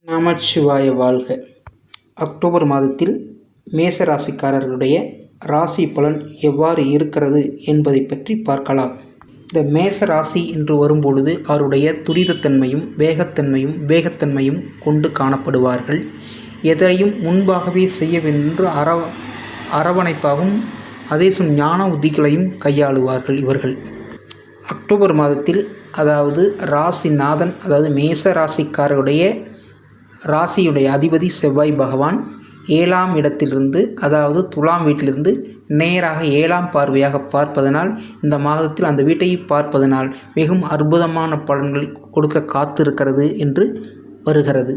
நமச்சிவாய வாழ்க. அக்டோபர் மாதத்தில் மேச ராசிக்காரர்களுடைய ராசி பலன் எவ்வாறு இருக்கிறது என்பதை பற்றி பார்க்கலாம். இந்த மேச ராசி என்று வரும்பொழுது அவருடைய துரிதத்தன்மையும் வேகத்தன்மையும் கொண்டு காணப்படுவார்கள். எதையும் முன்பாகவே செய்ய வேண்டும் என்று அரவணைப்பாகவும் அதே ஞான உத்திகளையும் கையாளுவார்கள் இவர்கள். அக்டோபர் மாதத்தில் அதாவது ராசிநாதன் அதாவது மேச ராசிக்காரருடைய ராசியுடைய அதிபதி செவ்வாய் பகவான் 7ஆம் இடத்திலிருந்து அதாவது துலாம் வீட்டிலிருந்து நேராக 7ஆம் பார்வையாக பார்ப்பதனால் இந்த மாதத்தில் அந்த வீட்டை பார்ப்பதனால் மிகவும் அற்புதமான பலன்கள் கொடுக்க காத்திருக்கிறது என்று வருகிறது.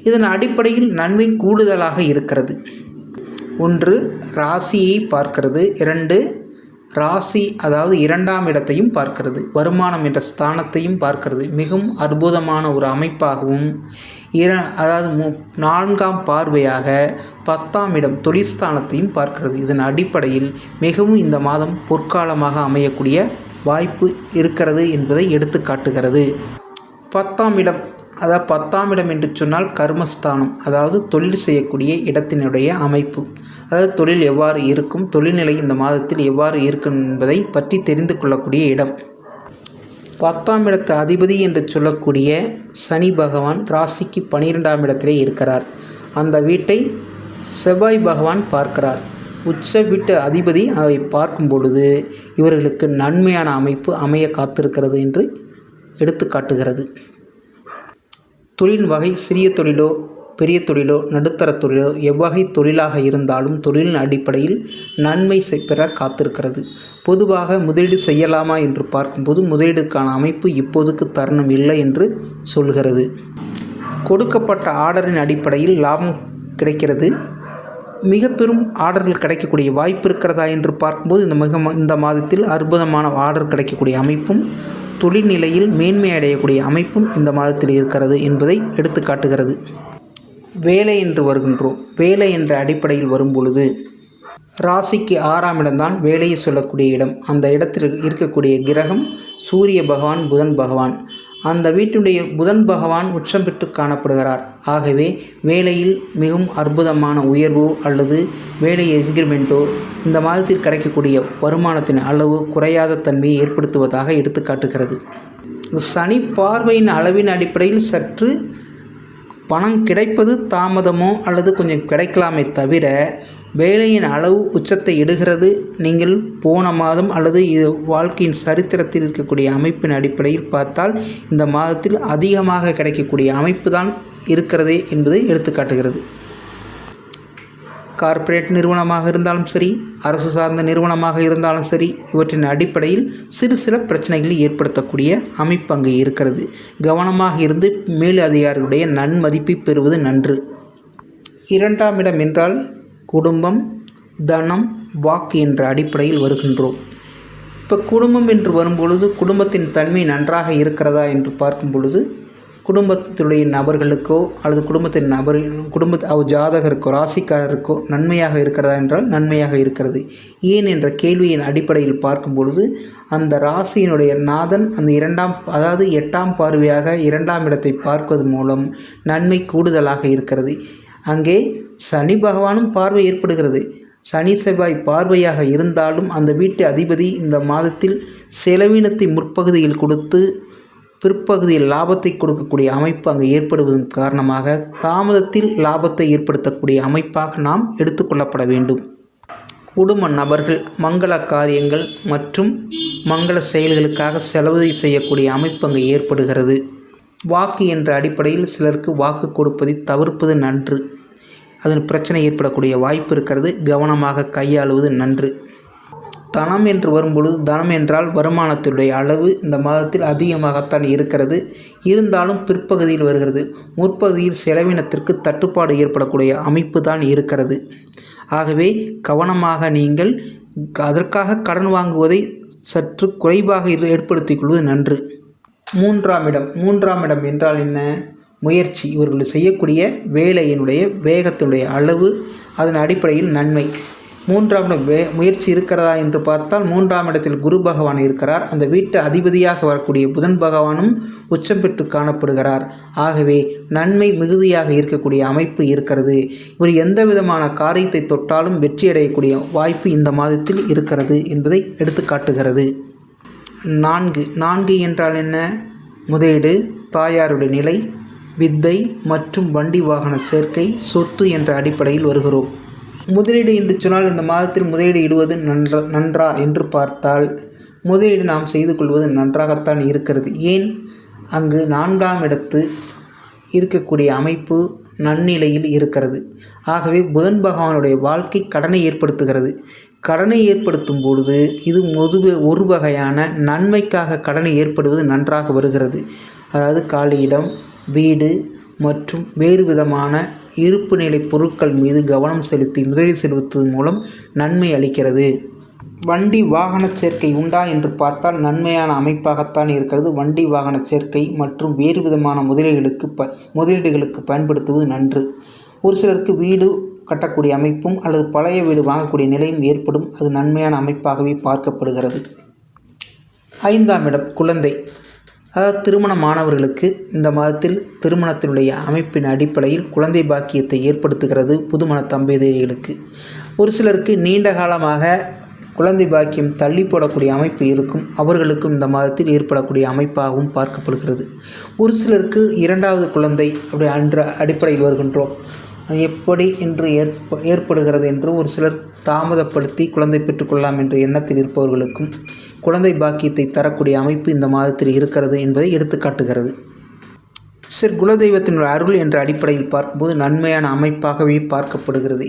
இதன் அடிப்படையில் நன்மை கூடுதலாக இருக்கிறது. 1 ராசியை பார்க்கிறது, 2 ராசி அதாவது 2ஆம் இடத்தையும் பார்க்கிறது, வருமானம் என்ற ஸ்தானத்தையும் பார்க்கிறது. மிகவும் அற்புதமான ஒரு அமைப்பாகவும் அதாவது 4ஆம் பார்வையாக 10ஆம் இடம் தொழிற்ஸ்தானத்தையும் பார்க்கிறது. இதன் அடிப்படையில் மிகவும் இந்த மாதம் பொற்காலமாக அமையக்கூடிய வாய்ப்பு இருக்கிறது என்பதை எடுத்து காட்டுகிறது. 10ஆம் இடம் அதாவது 10ஆம் இடம் என்று சொன்னால் கர்மஸ்தானம், அதாவது தொழில் செய்யக்கூடிய இடத்தினுடைய அமைப்பு. அதாவது தொழில் எவ்வாறு இருக்கும், தொழில்நிலை இந்த மாதத்தில் எவ்வாறு இருக்கும் என்பதை பற்றி தெரிந்து கொள்ளக்கூடிய இடம். 10ஆம் இடத்து அதிபதி என்று சொல்லக்கூடிய சனி பகவான் ராசிக்கு 12ஆம் இடத்திலே இருக்கிறார். அந்த வீட்டை செவ்வாய் பகவான் பார்க்கிறார். உச்ச வீட்டு அதிபதி அதை பார்க்கும் பொழுது இவர்களுக்கு நன்மையான அமைப்பு அமைய காத்திருக்கிறது என்று எடுத்து காட்டுகிறது. தொழில் வகை சிறிய தொழிலோ பெரிய தொழிலோ நடுத்தர தொழிலோ எவ்வகை தொழிலாக இருந்தாலும் தொழிலின் அடிப்படையில் நன்மை பெற காத்திருக்கிறது. பொதுவாக முதலீடு செய்யலாமா என்று பார்க்கும்போது முதலீடுக்கான அமைப்பு இப்போதுக்கு தருணம் இல்லை என்று சொல்கிறது. கொடுக்கப்பட்ட ஆர்டரின் அடிப்படையில் லாபம் கிடைக்கிறது. மிக பெரும் ஆர்டர்கள் கிடைக்கக்கூடிய வாய்ப்பு இருக்கிறதா என்று பார்க்கும்போது இந்த மாதத்தில் அற்புதமான ஆர்டர் கிடைக்கக்கூடிய அமைப்பும் தொழில் நிலையில் மேன்மை அடையக்கூடிய அமைப்பும் இந்த மாதத்தில் இருக்கிறது என்பதை எடுத்து காட்டுகிறது. வேலை என்று வருகின்றோம். வேலை என்ற அடிப்படையில் வரும்பொழுது ராசிக்கு 6ஆம் இடம்தான் வேலையை சொல்லக்கூடிய இடம். அந்த இடத்தில் இருக்கக்கூடிய கிரகம் சூரிய பகவான் புதன் பகவான். அந்த வீட்டினுடைய புதன் பகவான் உச்சம் பெற்று காணப்படுகிறார். ஆகவே வேலையில் மிகவும் அற்புதமான உயர்வோ அல்லது வேலை இன்கிரிமெண்ட்டோ இந்த மாதத்தில் கிடைக்கக்கூடிய வருமானத்தின் அளவு குறையாத தன்மையை ஏற்படுத்துவதாக எடுத்து காட்டுகிறது. சனி பார்வையின் அளவின் அடிப்படையில் சற்று பணம் கிடைப்பது தாமதமோ அல்லது கொஞ்சம் கிடைக்கலாமே தவிர வேலையின் அளவு உச்சத்தை எடுகிறது. நீங்கள் போன மாதம் அல்லது இது வாழ்க்கையின் சரித்திரத்தில் இருக்கக்கூடிய அமைப்பின் அடிப்படையில் பார்த்தால் இந்த மாதத்தில் அதிகமாக கிடைக்கக்கூடிய அமைப்பு தான் இருக்கிறதே என்பதை எடுத்துக்காட்டுகிறது. கார்ப்பரேட் நிறுவனமாக இருந்தாலும் சரி, அரசு சார்ந்த நிறுவனமாக இருந்தாலும் சரி, இவற்றின் அடிப்படையில் சில பிரச்சனைகளை ஏற்படுத்தக்கூடிய அமைப்பு அங்கே இருக்கிறது. கவனமாக இருந்து மேல் அதிகாரிகளுடைய நன்மதிப்பை பெறுவது நன்று. 2ஆம் இடம் என்றால் குடும்பம், தனம், வாக்கு என்ற அடிப்படையில் வருகின்றோம். இப்போ குடும்பம் என்று வரும்பொழுது குடும்பத்தின் தன்மை நன்றாக இருக்கிறதா என்று பார்க்கும் பொழுது குடும்பத்துடைய நபர்களுக்கோ அல்லது குடும்ப ஜாதகருக்கோ ராசிக்காரருக்கோ நன்மையாக இருக்கிறதா என்றால் நன்மையாக இருக்கிறது. ஏன் என்ற கேள்வியின் அடிப்படையில் பார்க்கும் பொழுது அந்த ராசியினுடைய நாதன் அந்த 8ஆம் பார்வையாக 2ஆம் இடத்தை பார்ப்பது மூலம் நன்மை கூடுதலாக இருக்கிறது. அங்கே சனி பகவானும் பார்வை ஏற்படுகிறது. சனி செவ்வாய் பார்வையாக இருந்தாலும் அந்த வீட்டு அதிபதி இந்த மாதத்தில் செலவினத்தை முற்பகுதியில் கொடுத்து பிற்பகுதியில் லாபத்தை கொடுக்கக்கூடிய அமைப்பு அங்கு ஏற்படுவதன் காரணமாக தாமதத்தில் லாபத்தை ஏற்படுத்தக்கூடிய அமைப்பாக நாம் எடுத்துக்கொள்ளப்பட வேண்டும். குடும்ப நபர்கள் மங்கள காரியங்கள் மற்றும் மங்கள செயல்களுக்காக செலவு செய்யக்கூடிய அமைப்பு அங்கு ஏற்படுகிறது. வாக்கு என்ற அடிப்படையில் சிலருக்கு வாக்கு கொடுப்பதை தவிர்ப்பது நன்று. அதன் பிரச்சனை ஏற்படக்கூடிய வாய்ப்பு இருக்கிறது. கவனமாக கையாளுவது நன்று. தனம் என்று வரும்பொழுது தனம் என்றால் வருமானத்தினுடைய அளவு இந்த மாதத்தில் அதிகமாகத்தான் இருக்கிறது. இருந்தாலும் பிற்பகுதியில் வருகிறது. முற்பகுதியில் செலவினத்திற்கு தட்டுப்பாடு ஏற்படக்கூடிய அமைப்பு தான் இருக்கிறது. ஆகவே கவனமாக நீங்கள் அதற்காக கடன் வாங்குவதை சற்று குறைவாக ஏற்படுத்திக் கொள்வது நன்று. 3ஆம் இடம் என்றால் என்ன? முயற்சி. இவர்கள் செய்யக்கூடிய வேலையினுடைய வேகத்தினுடைய அளவு அதன் அடிப்படையில் நன்மை. மூன்றாம் இடம் முயற்சி இருக்கிறதா என்று பார்த்தால் மூன்றாம் இடத்தில் குரு பகவான் இருக்கிறார். அந்த வீட்டு அதிபதியாக வரக்கூடிய புதன் பகவானும் உச்சம் பெற்று காணப்படுகிறார். ஆகவே நன்மை மிகுதியாக இருக்கக்கூடிய அமைப்பு இருக்கிறது. இவர் எந்த விதமான காரியத்தை தொட்டாலும் வெற்றியடையக்கூடிய வாய்ப்பு இந்த மாதத்தில் இருக்கிறது என்பதை எடுத்து காட்டுகிறது. 4 என்றால் என்ன? முதலீடு, தாயாருடைய நிலை, வித்தை மற்றும் வண்டி வாகன சேர்க்கை, சொத்து என்ற அடிப்படையில் வருகிறோம். முதலீடு என்று சொன்னால் இந்த மாதத்தில் முதலீடு இடுவது நன்றா என்று பார்த்தால் முதலீடு நாம் செய்து கொள்வது நன்றாகத்தான் இருக்கிறது. ஏன்? அங்கு 4ஆம் இடத்து இருக்கக்கூடிய அமைப்பு நன்னிலையில் இருக்கிறது. ஆகவே புதன் பகவானுடைய வாழ்க்கை கடனை ஏற்படுத்துகிறது. கடனை ஏற்படுத்தும் பொழுது இது ஒரு வகையான நன்மைக்காக கடனை ஏற்படுவது நன்றாக வருகிறது. அதாவது காலியிடம், வீடு மற்றும் வேறு விதமான இருப்பு நிலை பொருட்கள் மீது கவனம் செலுத்தி முதலீடு செலுத்துவதன் மூலம் நன்மை அளிக்கிறது. வண்டி வாகன சேர்க்கை உண்டா என்று பார்த்தால் நன்மையான அமைப்பாகத்தான் இருக்கிறது. வண்டி வாகன சேர்க்கை மற்றும் வேறு விதமான முதலீடுகளுக்கு பயன்படுத்துவது நன்று. ஒரு சிலருக்கு வீடு கட்டக்கூடிய அமைப்பும் அல்லது பழைய வீடு வாங்கக்கூடிய நிலையும் ஏற்படும். அது நன்மையான அமைப்பாகவே பார்க்கப்படுகிறது. 5ஆம் இடம் குழந்தை, அதாவது திருமணமானவர்களுக்கு இந்த மாதத்தில் திருமணத்தினுடைய அமைப்பின் அடிப்படையில் குழந்தை பாக்கியத்தை ஏற்படுத்துகிறது புதுமண தம்பதியர்களுக்கு. ஒரு சிலருக்கு நீண்ட காலமாக குழந்தை பாக்கியம் தள்ளி போடக்கூடிய அமைப்பு இருக்கும். அவர்களுக்கும் இந்த மாதத்தில் ஏற்படக்கூடிய அமைப்பாகவும் பார்க்கப்படுகிறது. ஒரு சிலருக்கு 2வது குழந்தை அப்படி என்ற அடிப்படையில் வருகின்றோம். அது எப்படி என்று ஏற்படுகிறது என்று ஒரு சிலர் தாமதப்படுத்தி குழந்தை பெற்றுக்கொள்ளலாம் என்ற எண்ணத்தில் இருப்பவர்களுக்கும் குழந்தை பாக்கியத்தை தரக்கூடிய அமைப்பு இந்த மாதத்தில் இருக்கிறது என்பதை எடுத்து காட்டுகிறது. சரி, குலதெய்வத்தினுடைய அருள் என்ற அடிப்படையில் பார்க்கும்போது நன்மையான அமைப்பாகவே பார்க்கப்படுகிறது.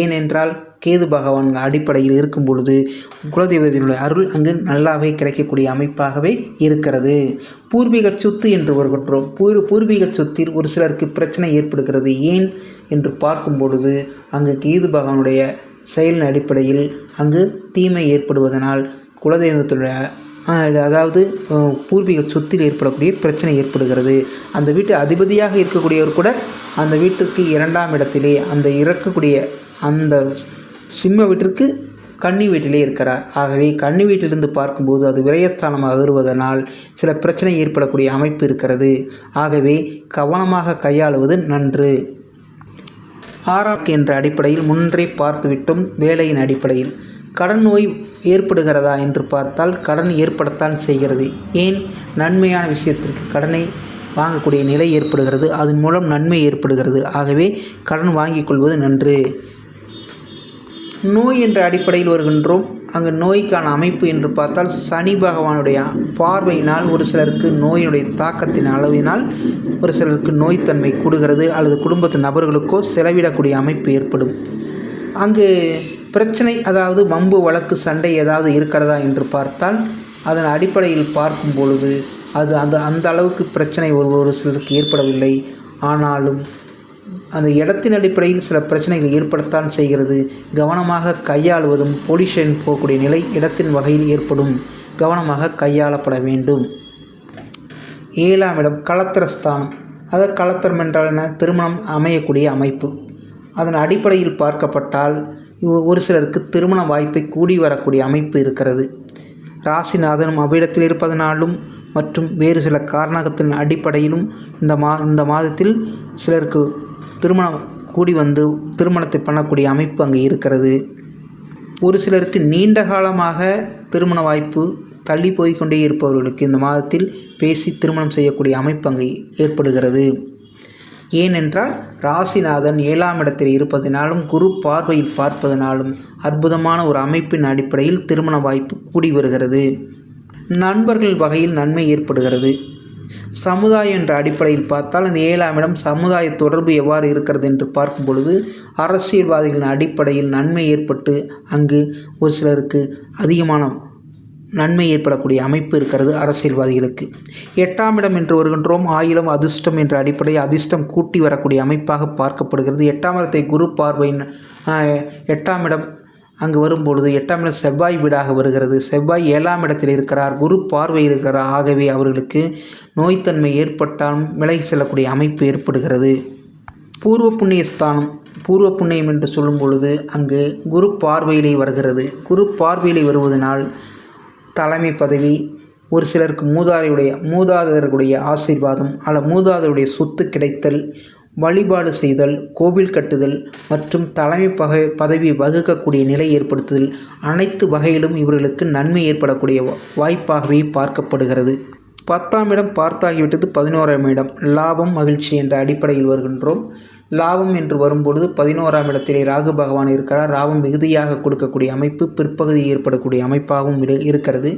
ஏனென்றால் கேது பகவான் அடிப்படையில் இருக்கும் பொழுது குலதெய்வத்தினுடைய அருள் அங்கு நல்லாவே கிடைக்கக்கூடிய அமைப்பாகவே இருக்கிறது. பூர்வீக சொத்து என்று வருகின்றோம். பூர்வீக சொத்தில் ஒரு சிலருக்கு பிரச்சனை ஏற்படுகிறது. ஏன் என்று பார்க்கும் பொழுது அங்கு கேது பகவானுடைய செயலின் அடிப்படையில் அங்கு தீமை ஏற்படுவதனால் குலதெய்வத்துடைய அதாவது பூர்வீக சொத்தில் ஏற்படக்கூடிய பிரச்சனை ஏற்படுகிறது. அந்த வீட்டு அதிபதியாக இருக்கக்கூடியவர் கூட அந்த வீட்டிற்கு 2ஆம் இடத்திலே அந்த இருக்கக்கூடிய அந்த சிம்ம வீட்டிற்கு கன்னி வீட்டிலே இருக்கிறார். ஆகவே கன்னி வீட்டிலிருந்து பார்க்கும்போது அது விரயஸ்தானமாக வருவதனால் சில பிரச்சனை ஏற்படக்கூடிய அமைப்பு இருக்கிறது. ஆகவே கவனமாக கையாளுவது நன்று. 6ஆம் என்ற அடிப்படையில் முன்றே பார்த்துவிட்டோம். வேலையின் அடிப்படையில் கடன் நோய் ஏற்படுகிறதா என்று பார்த்தால் கடன் ஏற்படத்தான் செய்கிறது. ஏன்? நன்மையான விஷயத்திற்கு கடனை வாங்கக்கூடிய நிலை ஏற்படுகிறது. அதன் மூலம் நன்மை ஏற்படுகிறது. ஆகவே கடன் வாங்கிக் கொள்வது நன்று. நோய் என்ற அடிப்படையில் வருகின்றோம். அங்கு நோய்க்கான அமைப்பு என்று பார்த்தால் சனி பகவானுடைய பார்வையினால் ஒரு சிலருக்கு நோயினுடைய தாக்கத்தின் அளவினால் ஒரு சிலருக்கு நோய்த்தன்மை கூடுகிறது. அல்லது குடும்பத்து நபர்களுக்கோ செலவிடக்கூடிய அமைப்பு ஏற்படும். அங்கு பிரச்சனை, அதாவது வம்பு வழக்கு சண்டை ஏதாவது இருக்கிறதா என்று பார்த்தால் அதன் அடிப்படையில் பார்க்கும் பொழுது அது அந்த அளவுக்கு பிரச்சனை ஒரு சிலருக்கு ஏற்படவில்லை. ஆனாலும் அந்த இடத்தின் அடிப்படையில் சில பிரச்சனைகள் ஏற்படத்தான் செய்கிறது. கவனமாக கையாளுவதும் போலீஸ் ஸ்டேஷன் போகக்கூடிய நிலை இடத்தின் வகையில் ஏற்படும். கவனமாக கையாளப்பட வேண்டும். 7ஆம் இடம் களத்திரஸ்தானம், அதாவது களத்திரம் என்றால் என்ன? திருமணம் அமையக்கூடிய அமைப்பு. அதன் அடிப்படையில் பார்க்கப்பட்டால் ஒரு சிலருக்கு திருமண வாய்ப்பை கூடி வரக்கூடிய அமைப்பு இருக்கிறது. ராசிநாதனும் அவ்விடத்தில் இருப்பதனாலும் மற்றும் வேறு சில காரணத்தின் அடிப்படையிலும் இந்த மாதத்தில் சிலருக்கு திருமணம் கூடி வந்து திருமணத்தை பண்ணக்கூடிய அமைப்பு அங்கே இருக்கிறது. ஒரு சிலருக்கு நீண்ட காலமாக திருமண வாய்ப்பு தள்ளி போய்கொண்டே இருப்பவர்களுக்கு இந்த மாதத்தில் பேசி திருமணம் செய்யக்கூடிய அமைப்பு அங்கே ஏற்படுகிறது. ஏனென்றால் ராசிநாதன் 7ஆம் இடத்தில் இருப்பதனாலும் குரு பார்வையில் பார்ப்பதனாலும் அற்புதமான ஒரு அமைப்பின் அடிப்படையில் திருமண வாய்ப்பு கூடி வருகிறது. நண்பர்கள் வகையில் நன்மை ஏற்படுகிறது. சமுதாயம் என்ற அடிப்படையில் பார்த்தால் இந்த 7ஆம் இடம் சமுதாய தொடர்பு எவ்வாறு இருக்கிறது என்று பார்க்கும் பொழுது அரசியல்வாதிகளின் அடிப்படையில் நன்மை ஏற்பட்டு அங்கு ஒரு சிலருக்கு அதிகமான நன்மை ஏற்படக்கூடிய அமைப்பு இருக்கிறது அரசியல்வாதிகளுக்கு. 8ஆம் இடம் என்று வருகின்றோம். ஆயிலம் அதிர்ஷ்டம் என்ற அடிப்படையில் அதிர்ஷ்டம் கூட்டி வரக்கூடிய அமைப்பாக பார்க்கப்படுகிறது. 8ஆம் இடத்தை குரு பார்வையின் 8ஆம் இடம் அங்கு வரும்பொழுது 8ஆம் இடம் செவ்வாய் வீடாக வருகிறது. செவ்வாய் 7ஆம் இடத்தில் இருக்கிறார், குரு பார்வை இருக்கிறார். ஆகவே அவர்களுக்கு நோய்த்தன்மை ஏற்பட்டாலும் விலகி செல்லக்கூடிய அமைப்பு ஏற்படுகிறது. பூர்வ புண்ணிய ஸ்தானம் பூர்வ புண்ணியம் என்று சொல்லும் பொழுது அங்கு குரு பார்வையிலே வருகிறது. குரு பார்வையிலே வருவதனால் தலைமை பதவி, ஒரு சிலருக்கு மூதாதையர்களுடைய ஆசீர்வாதம் மூதாதையருடைய சொத்து கிடைத்தல், வழிபாடு செய்தல், கோவில் கட்டுதல் மற்றும் தலைமை பதவி வகுக்கக்கூடிய நிலை ஏற்படுத்துதல், அனைத்து வகையிலும் இவர்களுக்கு நன்மை ஏற்படக்கூடிய வாய்ப்பாகவே பார்க்கப்படுகிறது. 10ஆம் இடம் பார்த்தாகிவிட்டது. 11ஆம் இடம் லாபம் மகிழ்ச்சி என்ற அடிப்படையில் வருகின்றோம். லாபம் என்று வரும்பொழுது 11ஆம் இடத்திலே ராகு பகவான் இருக்கிறார். லாபம் மிகுதியாக கொடுக்கக்கூடிய அமைப்பு, பிற்பகுதி ஏற்படக்கூடிய அமைப்பாகவும் இருக்கிறது.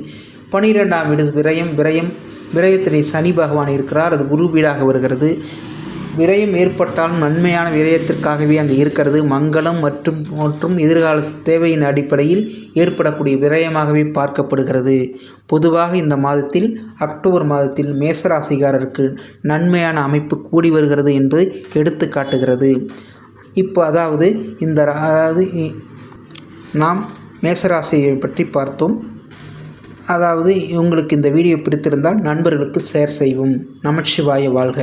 12ஆம் வீடு விரயத்திலே சனி பகவான் இருக்கிறார். அது குரு வீடாக வருகிறது. விரயம் ஏற்பட்டாலும் நன்மையான விரயத்திற்காகவே அங்கே இருக்கிறது. மங்களம் மற்றும் எதிர்கால தேவையின் அடிப்படையில் ஏற்படக்கூடிய விரயமாகவே பார்க்கப்படுகிறது. பொதுவாக இந்த மாதத்தில் அக்டோபர் மாதத்தில் மேசராசிக்காரருக்கு நன்மையான அமைப்பு கூடி வருகிறது என்பதை எடுத்து காட்டுகிறது. இப்போ நாம் மேசராசியை பற்றி பார்த்தோம். உங்களுக்கு இந்த வீடியோ பிடித்திருந்தால் நண்பர்களுக்கு ஷேர் செய்வோம். நமச்சிவாய வாழ்க.